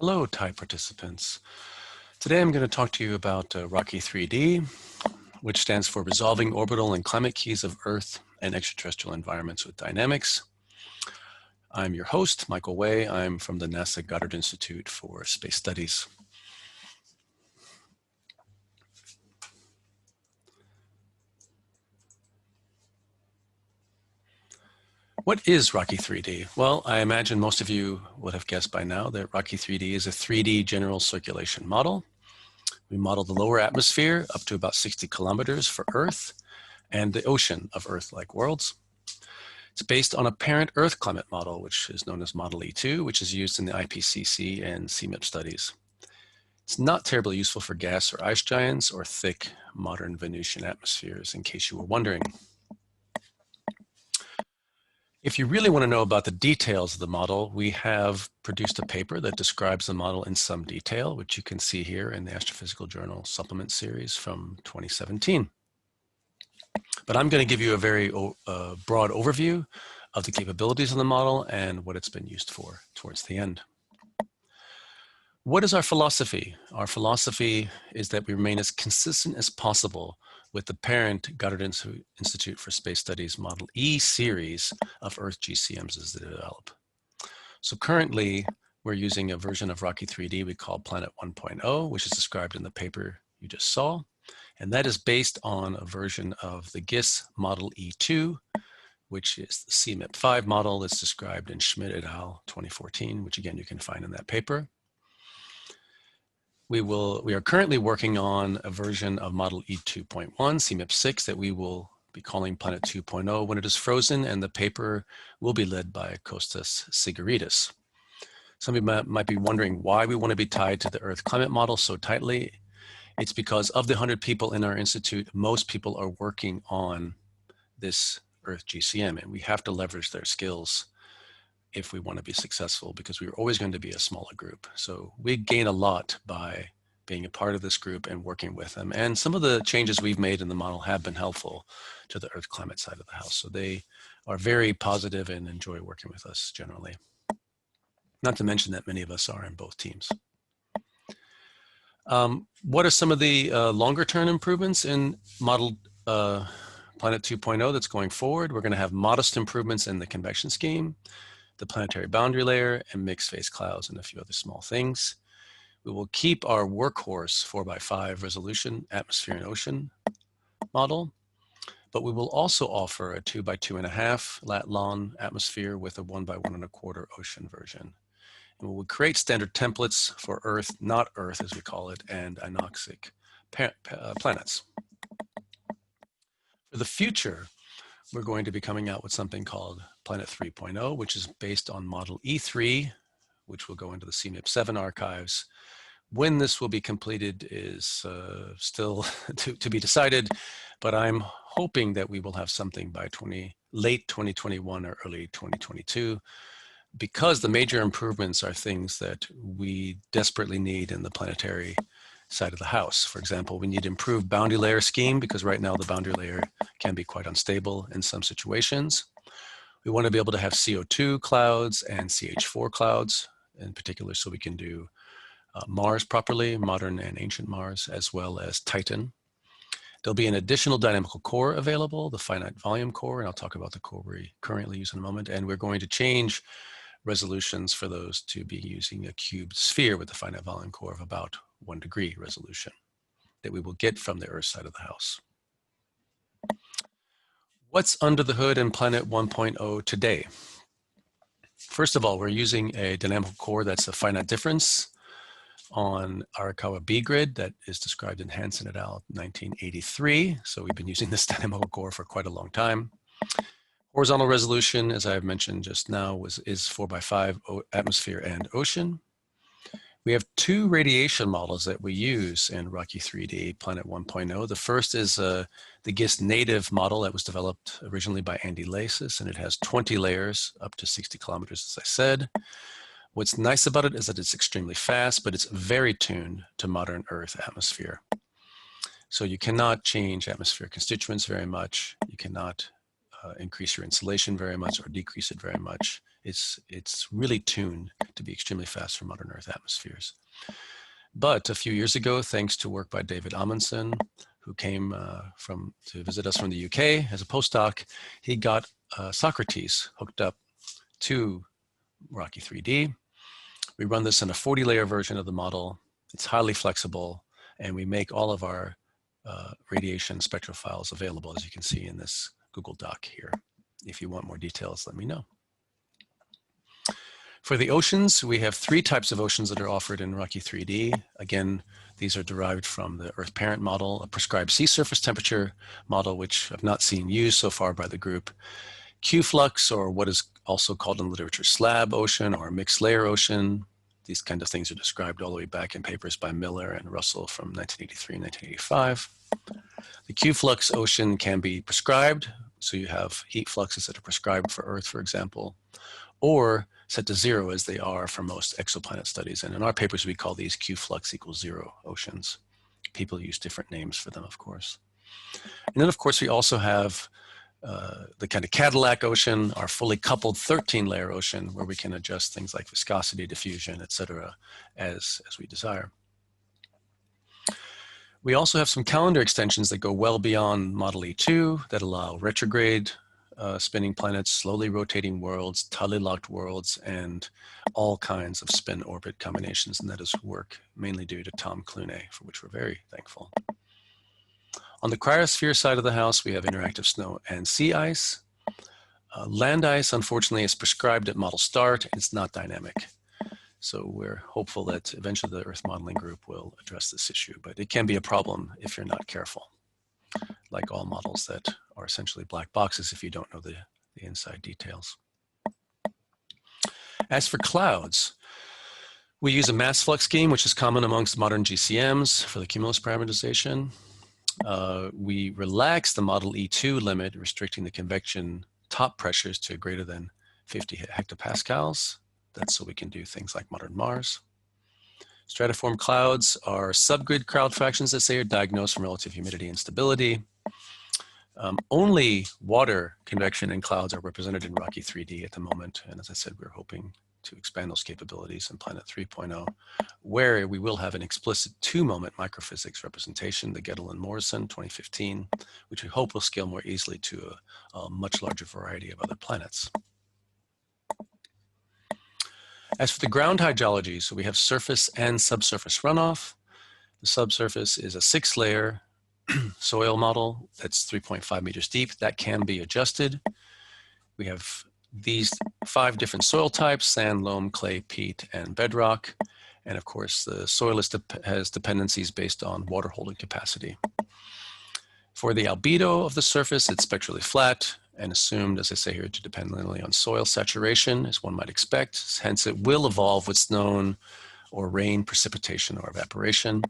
Hello, TIE participants. Today I'm going to talk to you about Rocky 3D, which stands for Resolving Orbital and Climate Keys of Earth and Extraterrestrial Environments with Dynamics. I'm your host, Michael Way. I'm from the NASA Goddard Institute for Space Studies. What is Rocky 3D? Well, I imagine most of you would have guessed by now that Rocky 3D is a 3D general circulation model. We model the lower atmosphere up to about 60 kilometers for Earth and the ocean of Earth-like worlds. It's based on a parent Earth climate model, which is known as Model E2, which is used in the IPCC and CMIP studies. It's not terribly useful for gas or ice giants or thick modern Venusian atmospheres, in case you were wondering. If you really want to know about the details of the model, we have produced a paper that describes the model in some detail, which you can see here in the Astrophysical Journal supplement series from 2017. But I'm going to give you a very broad overview of the capabilities of the model and what it's been used for towards the end. What is our philosophy? Our philosophy is that we remain as consistent as possible with the parent Goddard Institute for Space Studies Model E series of Earth GCMs as they develop. So currently, we're using a version of Rocky 3D we call Planet 1.0, which is described in the paper you just saw. And that is based on a version of the GISS Model E2, which is the CMIP5 model that's described in Schmidt et al. 2014, which again, you can find in that paper. We are currently working on a version of Model E2.1, CMIP6, that we will be calling Planet 2.0 when it is frozen, and the paper will be led by Kostas Sigaridis. Some of you might be wondering why we want to be tied to the Earth climate model so tightly. It's because of the 100 people in our institute, most people are working on this Earth GCM, and we have to leverage their skills if we want to be successful, because we're always going to be a smaller group. So we gain a lot by being a part of this group and working with them. And some of the changes we've made in the model have been helpful to the Earth climate side of the house. So they are very positive and enjoy working with us generally. Not to mention that many of us are in both teams. What are some of the longer term improvements in Model Planet 2.0 that's going forward? We're going to have modest improvements in the convection scheme, the planetary boundary layer, and mixed phase clouds, and a few other small things. We will keep our workhorse 4x5 resolution atmosphere and ocean model, but we will also offer a 2x2.5 lat-long atmosphere with a 1x1.25 ocean version. And we will create standard templates for Earth, not Earth as we call it, and anoxic planets. For the future, we're going to be coming out with something called Planet 3.0, which is based on Model E3, which will go into the CMIP7 archives. When this will be completed is still to be decided, but I'm hoping that we will have something by late 2021 or early 2022, because the major improvements are things that we desperately need in the planetary side of the house. For example, we need improved boundary layer scheme, because right now the boundary layer can be quite unstable in some situations. We want to be able to have CO2 clouds and CH4 clouds in particular, so we can do Mars properly, modern and ancient Mars, as well as Titan. There'll be an additional dynamical core available, the finite volume core, and I'll talk about the core we currently use in a moment. And we're going to change resolutions for those to be using a cubed sphere with the finite volume core of about 1 degree resolution that we will get from the Earth side of the house. What's under the hood in Planet 1.0 today? First of all, we're using a dynamical core that's a finite difference on Arakawa B grid that is described in Hansen et al. 1983. So we've been using this dynamical core for quite a long time. Horizontal resolution, as I've mentioned just now, is 4x5 atmosphere and ocean. We have 2 radiation models that we use in Rocky 3D Planet 1.0. The first is the GISS native model that was developed originally by Andy Lasis, and it has 20 layers up to 60 kilometers, as I said. What's nice about it is that it's extremely fast, but it's very tuned to modern Earth atmosphere. So you cannot change atmosphere constituents very much. You cannot increase your insulation very much or decrease it very much. It's really tuned to be extremely fast for modern Earth atmospheres. But a few years ago, thanks to work by David Amundsen, who came to visit us from the UK as a postdoc, he got Socrates hooked up to Rocky 3D. We run this in a 40-layer version of the model. It's highly flexible, and we make all of our radiation spectral files available, as you can see in this Google Doc here. If you want more details, let me know. For the oceans, we have 3 types of oceans that are offered in Rocky 3D. Again, these are derived from the Earth parent model, a prescribed sea surface temperature model, which I've not seen used so far by the group. Q-flux, or what is also called in literature slab ocean or mixed layer ocean. These kind of things are described all the way back in papers by Miller and Russell from 1983 and 1985. The Q-flux ocean can be prescribed, so you have heat fluxes that are prescribed for Earth, for example, or set to 0 as they are for most exoplanet studies. And in our papers, we call these Q-flux equals 0 oceans. People use different names for them, of course. And then, of course, we also have the kind of Cadillac ocean, our fully coupled 13-layer ocean, where we can adjust things like viscosity, diffusion, etc., as we desire. We also have some calendar extensions that go well beyond Model E2 that allow retrograde spinning planets, slowly rotating worlds, tidally locked worlds, and all kinds of spin-orbit combinations. And that is work mainly due to Tom Clooney, for which we're very thankful. On the cryosphere side of the house, we have interactive snow and sea ice. Land ice, unfortunately, is prescribed at model start. It's not dynamic. So we're hopeful that eventually the Earth modeling group will address this issue, but it can be a problem if you're not careful, like all models that are essentially black boxes if you don't know the inside details. As for clouds, we use a mass flux scheme, which is common amongst modern GCMs for the cumulus parameterization. We relax the Model E2 limit, restricting the convection top pressures to greater than 50 hectopascals. That's so we can do things like modern Mars. Stratiform clouds are subgrid cloud fractions that say are diagnosed from relative humidity and stability. Only water convection in clouds are represented in Rocky 3D at the moment. And as I said, we're hoping to expand those capabilities in Planet 3.0, where we will have an explicit 2-moment microphysics representation, the Gettle and Morrison 2015, which we hope will scale more easily to a much larger variety of other planets. As for the ground hydrology, so we have surface and subsurface runoff. The subsurface is a 6-layer soil model that's 3.5 meters deep. That can be adjusted. We have these 5 different soil types: sand, loam, clay, peat, and bedrock. And of course, the soil has dependencies based on water holding capacity. For the albedo of the surface, it's spectrally flat and assumed, as I say here, to depend linearly on soil saturation, as one might expect. Hence, it will evolve what's known or rain, precipitation, or evaporation.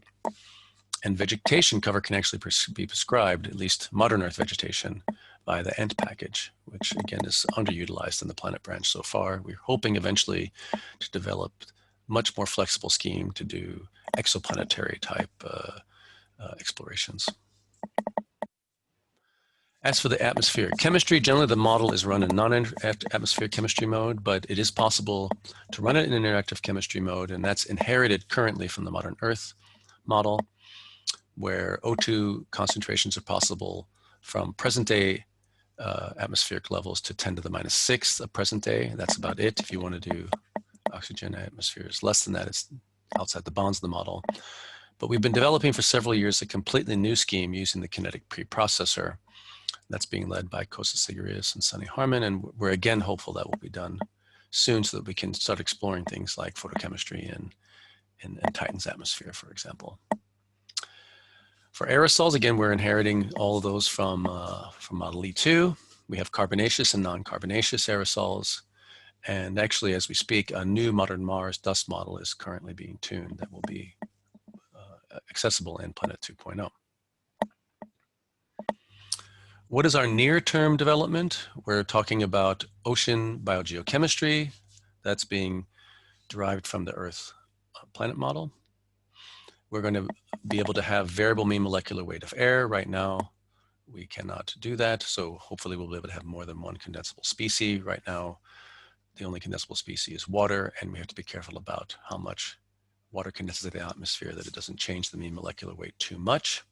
And vegetation cover can actually be prescribed, at least modern Earth vegetation, by the ENT package, which again is underutilized in the planet branch so far. We're hoping eventually to develop much more flexible scheme to do exoplanetary type explorations. As for the atmospheric chemistry, generally the model is run in non-atmospheric chemistry mode, but it is possible to run it in interactive chemistry mode, and that's inherited currently from the modern Earth model, where O2 concentrations are possible from present day atmospheric levels to 10 to the minus 6 of present day. That's about it. If you want to do oxygen atmospheres less than that, it's outside the bounds of the model. But we've been developing for several years a completely new scheme using the kinetic preprocessor. That's being led by Kostas Sigirias and Sunny Harmon, and we're again hopeful that will be done soon so that we can start exploring things like photochemistry in Titan's atmosphere, for example. For aerosols, again, we're inheriting all of those from Model E2. We have carbonaceous and non-carbonaceous aerosols. And actually, as we speak, a new modern Mars dust model is currently being tuned that will be accessible in Planet 2.0. What is our near-term development? We're talking about ocean biogeochemistry. That's being derived from the Earth planet model. We're going to be able to have variable mean molecular weight of air. Right now, we cannot do that. So hopefully we'll be able to have more than one condensable species. Right now, the only condensable species is water, and we have to be careful about how much water condenses in the atmosphere, that it doesn't change the mean molecular weight too much.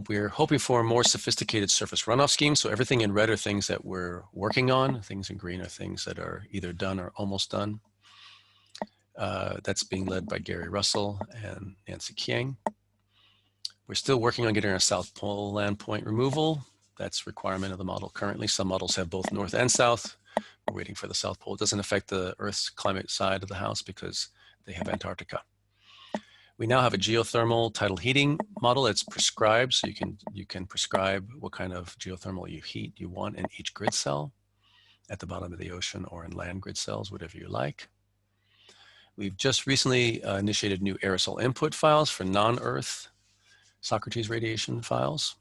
We're hoping for a more sophisticated surface runoff scheme. So everything in red are things that we're working on. Things in green are things that are either done or almost done. That's being led by Gary Russell and Nancy Kiang. We're still working on getting our South Pole land point removal. That's a requirement of the model currently. Some models have both north and south. We're waiting for the South Pole. It doesn't affect the Earth's climate side of the house because they have Antarctica. We now have a geothermal tidal heating model that's prescribed, so you can prescribe what kind of geothermal heat you want in each grid cell at the bottom of the ocean or in land grid cells, whatever you like. We've just recently initiated new aerosol input files for non-Earth Socrates radiation files.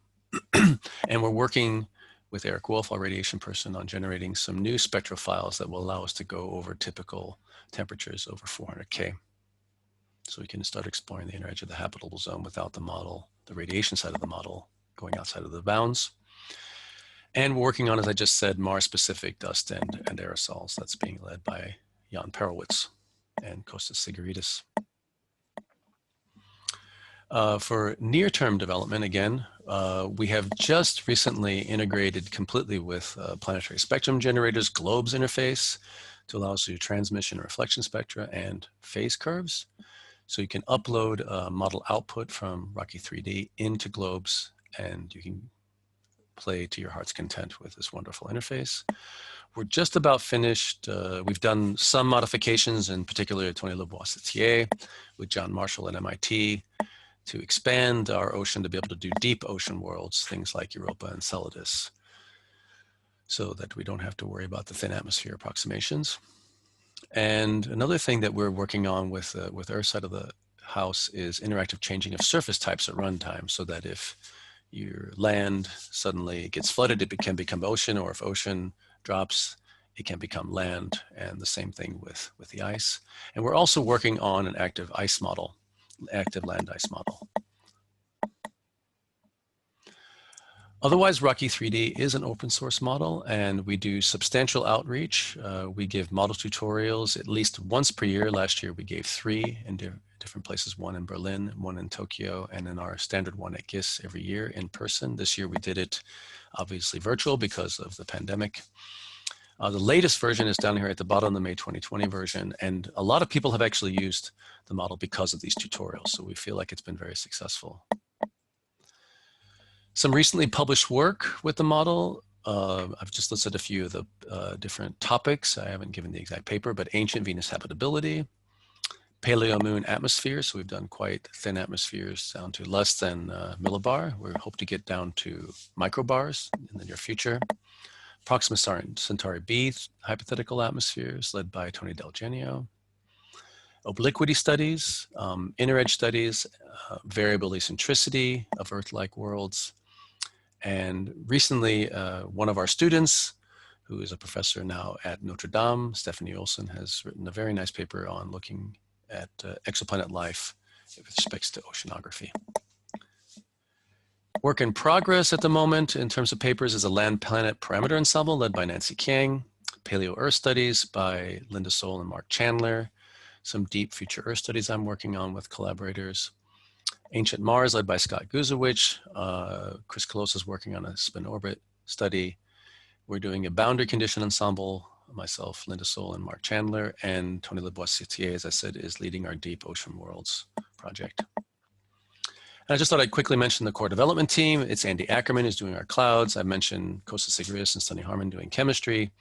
And we're working with Eric Wolf, our radiation person, on generating some new spectral files that will allow us to go over typical temperatures over 400K. So we can start exploring the inner edge of the habitable zone without the model, the radiation side of the model, going outside of the bounds. And we're working on, as I just said, Mars-specific dust and aerosols. That's being led by Jan Perelwitz and Kostas Sigouridis. For near-term development, again, we have just recently integrated completely with planetary spectrum generators, GLOBES interface, to allow us to do transmission and reflection spectra and phase curves. So you can upload model output from Rocky 3D into GLOBES, and you can play to your heart's content with this wonderful interface. We're just about finished. We've done some modifications, in particular Tony Lebois-Citier with John Marshall at MIT, to expand our ocean to be able to do deep ocean worlds, things like Europa and Enceladus, so that we don't have to worry about the thin atmosphere approximations. And another thing that we're working on with our side of the house is interactive changing of surface types at runtime, so that if your land suddenly gets flooded, it can become ocean, or if ocean drops, it can become land, and the same thing with the ice. And we're also working on an active ice model, active land ice model. Otherwise, Rocky 3D is an open source model, and we do substantial outreach. We give model tutorials at least once per year. Last year, we gave 3 in different places, 1 in Berlin, 1 in Tokyo, and then our standard one at GIS every year in person. This year, we did it obviously virtual because of the pandemic. The latest version is down here at the bottom, the May 2020 version, and a lot of people have actually used the model because of these tutorials, so we feel like it's been very successful. Some recently published work with the model. I've just listed a few of the different topics. I haven't given the exact paper, but ancient Venus habitability, paleo moon atmosphere. So we've done quite thin atmospheres down to less than millibar. We hope to get down to microbars in the near future. Proxima Centauri B hypothetical atmospheres led by Tony Del Genio. Obliquity studies, inner edge studies, variable eccentricity of Earth-like worlds. And recently, one of our students, who is a professor now at Notre Dame, Stephanie Olson, has written a very nice paper on looking at exoplanet life with respects to oceanography. Work in progress at the moment in terms of papers is a land planet parameter ensemble led by Nancy Kiang, paleo Earth studies by Linda Soul and Mark Chandler, some deep future Earth studies I'm working on with collaborators. Ancient Mars, led by Scott Guzewicz. Chris Close is working on a spin orbit study. We're doing a boundary condition ensemble, myself, Linda Soul, and Mark Chandler, and Tony Lebois-Citier, as I said, is leading our Deep Ocean Worlds project. And I just thought I'd quickly mention the core development team. It's Andy Ackerman who's doing our clouds. I mentioned Kostas Sigouridis and Sunny Harmon doing chemistry.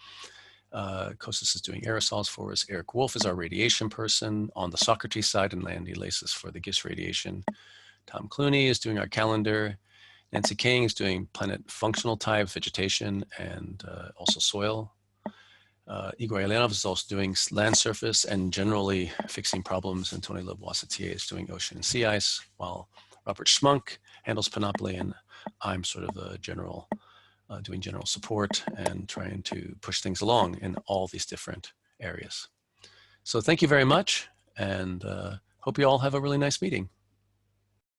Kostas is doing aerosols for us. Eric Wolf is our radiation person on the Socrates side, and Landy Laces for the GIS radiation. Tom Clooney is doing our calendar. Nancy King is doing planet functional type, vegetation, and also soil. Igor Elenov is also doing land surface and generally fixing problems, and Tony Lebois-Citier is doing ocean and sea ice, while Robert Schmunk handles panoply, and I'm sort of the general, doing general support and trying to push things along in all these different areas. So thank you very much, and hope you all have a really nice meeting.